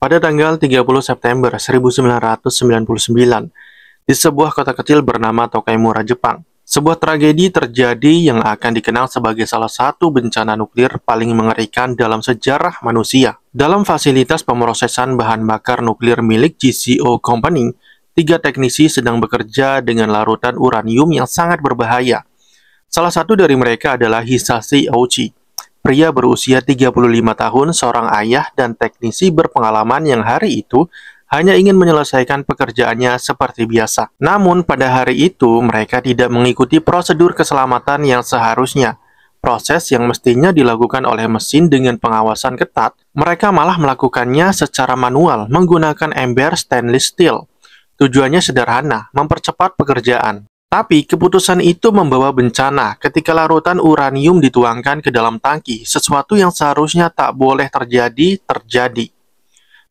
Pada tanggal 30 September 1999, di sebuah kota kecil bernama Tokaimura, Jepang, sebuah tragedi terjadi yang akan dikenal sebagai salah satu bencana nuklir paling mengerikan dalam sejarah manusia. Dalam fasilitas pemrosesan bahan bakar nuklir milik GCO Company, 3 teknisi sedang bekerja dengan larutan uranium yang sangat berbahaya. Salah satu dari mereka adalah Hisashi Ouchi, pria berusia 35 tahun, seorang ayah dan teknisi berpengalaman yang hari itu hanya ingin menyelesaikan pekerjaannya seperti biasa. Namun pada hari itu mereka tidak mengikuti prosedur keselamatan yang seharusnya. Proses yang mestinya dilakukan oleh mesin dengan pengawasan ketat, mereka malah melakukannya secara manual menggunakan ember stainless steel. Tujuannya sederhana, mempercepat pekerjaan. Tapi keputusan itu membawa bencana ketika larutan uranium dituangkan ke dalam tangki, sesuatu yang seharusnya tak boleh terjadi.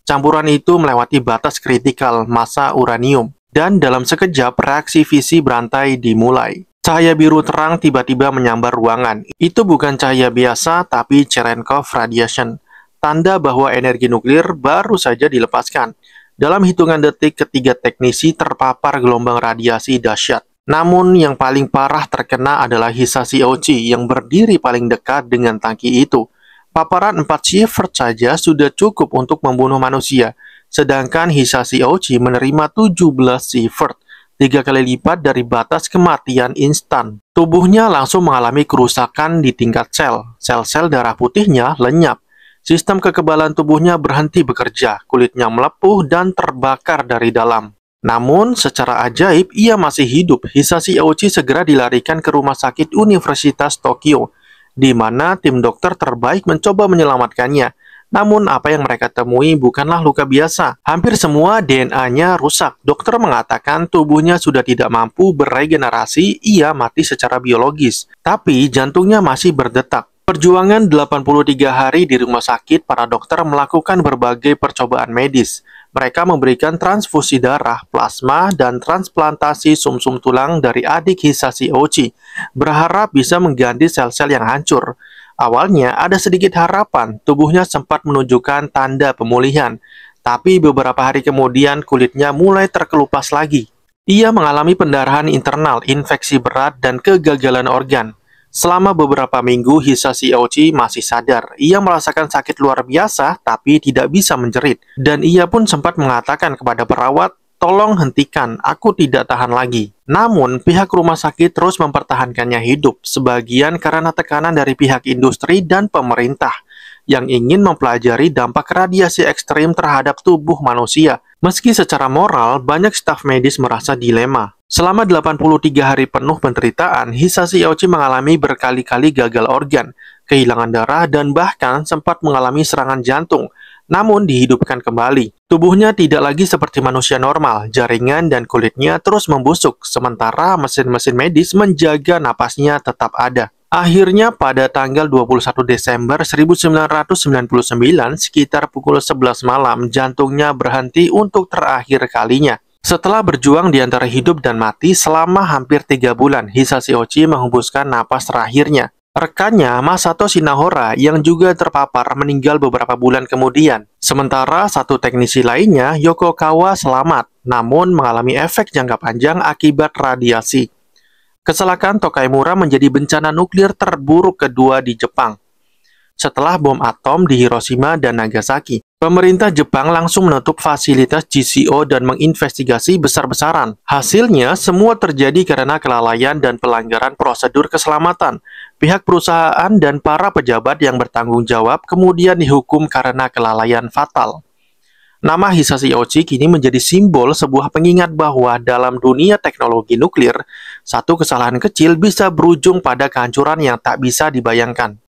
Campuran itu melewati batas kritikal massa uranium, dan dalam sekejap reaksi fisi berantai dimulai. Cahaya biru terang tiba-tiba menyambar ruangan. Itu bukan cahaya biasa, tapi Cherenkov radiation, tanda bahwa energi nuklir baru saja dilepaskan. Dalam hitungan detik, ketiga teknisi terpapar gelombang radiasi dahsyat. Namun yang paling parah terkena adalah Hisashi Ouchi yang berdiri paling dekat dengan tangki itu. Paparan 4 sievert saja sudah cukup untuk membunuh manusia, sedangkan Hisashi Ouchi menerima 17 sievert, 3 kali lipat dari batas kematian instan. Tubuhnya langsung mengalami kerusakan di tingkat sel. Sel-sel darah putihnya lenyap. Sistem kekebalan tubuhnya berhenti bekerja, kulitnya melepuh dan terbakar dari dalam. Namun, secara ajaib, ia masih hidup. Hisashi Ouchi segera dilarikan ke rumah sakit Universitas Tokyo, di mana tim dokter terbaik mencoba menyelamatkannya. Namun, apa yang mereka temui bukanlah luka biasa. Hampir semua DNA-nya rusak. Dokter mengatakan tubuhnya sudah tidak mampu beregenerasi, ia mati secara biologis. Tapi, jantungnya masih berdetak. Perjuangan 83 hari di rumah sakit, para dokter melakukan berbagai percobaan medis. Mereka memberikan transfusi darah, plasma, dan transplantasi sumsum tulang dari adik Hisashi Ouchi, berharap bisa mengganti sel-sel yang hancur. Awalnya ada sedikit harapan, tubuhnya sempat menunjukkan tanda pemulihan, tapi beberapa hari kemudian kulitnya mulai terkelupas lagi. Ia mengalami pendarahan internal, infeksi berat, dan kegagalan organ. Selama beberapa minggu, Hisashi Ouchi masih sadar. Ia merasakan sakit luar biasa, tapi tidak bisa menjerit. Dan ia pun sempat mengatakan kepada perawat, "Tolong hentikan, aku tidak tahan lagi." Namun, pihak rumah sakit terus mempertahankannya hidup, sebagian karena tekanan dari pihak industri dan pemerintah yang ingin mempelajari dampak radiasi ekstrim terhadap tubuh manusia. Meski secara moral, banyak staf medis merasa dilema. Selama 83 hari penuh penderitaan, Hisashi Ouchi mengalami berkali-kali gagal organ, kehilangan darah, dan bahkan sempat mengalami serangan jantung, namun dihidupkan kembali. Tubuhnya tidak lagi seperti manusia normal, jaringan dan kulitnya terus membusuk, sementara mesin-mesin medis menjaga napasnya tetap ada. Akhirnya pada tanggal 21 Desember 1999, sekitar pukul 11 malam, jantungnya berhenti untuk terakhir kalinya. Setelah berjuang di antara hidup dan mati selama hampir 3 bulan, Hisashi Ouchi menghembuskan napas terakhirnya. Rekannya, Masato Shinahora, yang juga terpapar, meninggal beberapa bulan kemudian. Sementara satu teknisi lainnya, Yoko Kawa, selamat, namun mengalami efek jangka panjang akibat radiasi. Kecelakaan Tokaimura menjadi bencana nuklir terburuk kedua di Jepang. Setelah bom atom di Hiroshima dan Nagasaki, pemerintah Jepang langsung menutup fasilitas GCO dan menginvestigasi besar-besaran. Hasilnya, semua terjadi karena kelalaian dan pelanggaran prosedur keselamatan. Pihak perusahaan dan para pejabat yang bertanggung jawab kemudian dihukum karena kelalaian fatal. Nama Hisashi Ouchi kini menjadi simbol sebuah pengingat bahwa dalam dunia teknologi nuklir, satu kesalahan kecil bisa berujung pada kehancuran yang tak bisa dibayangkan.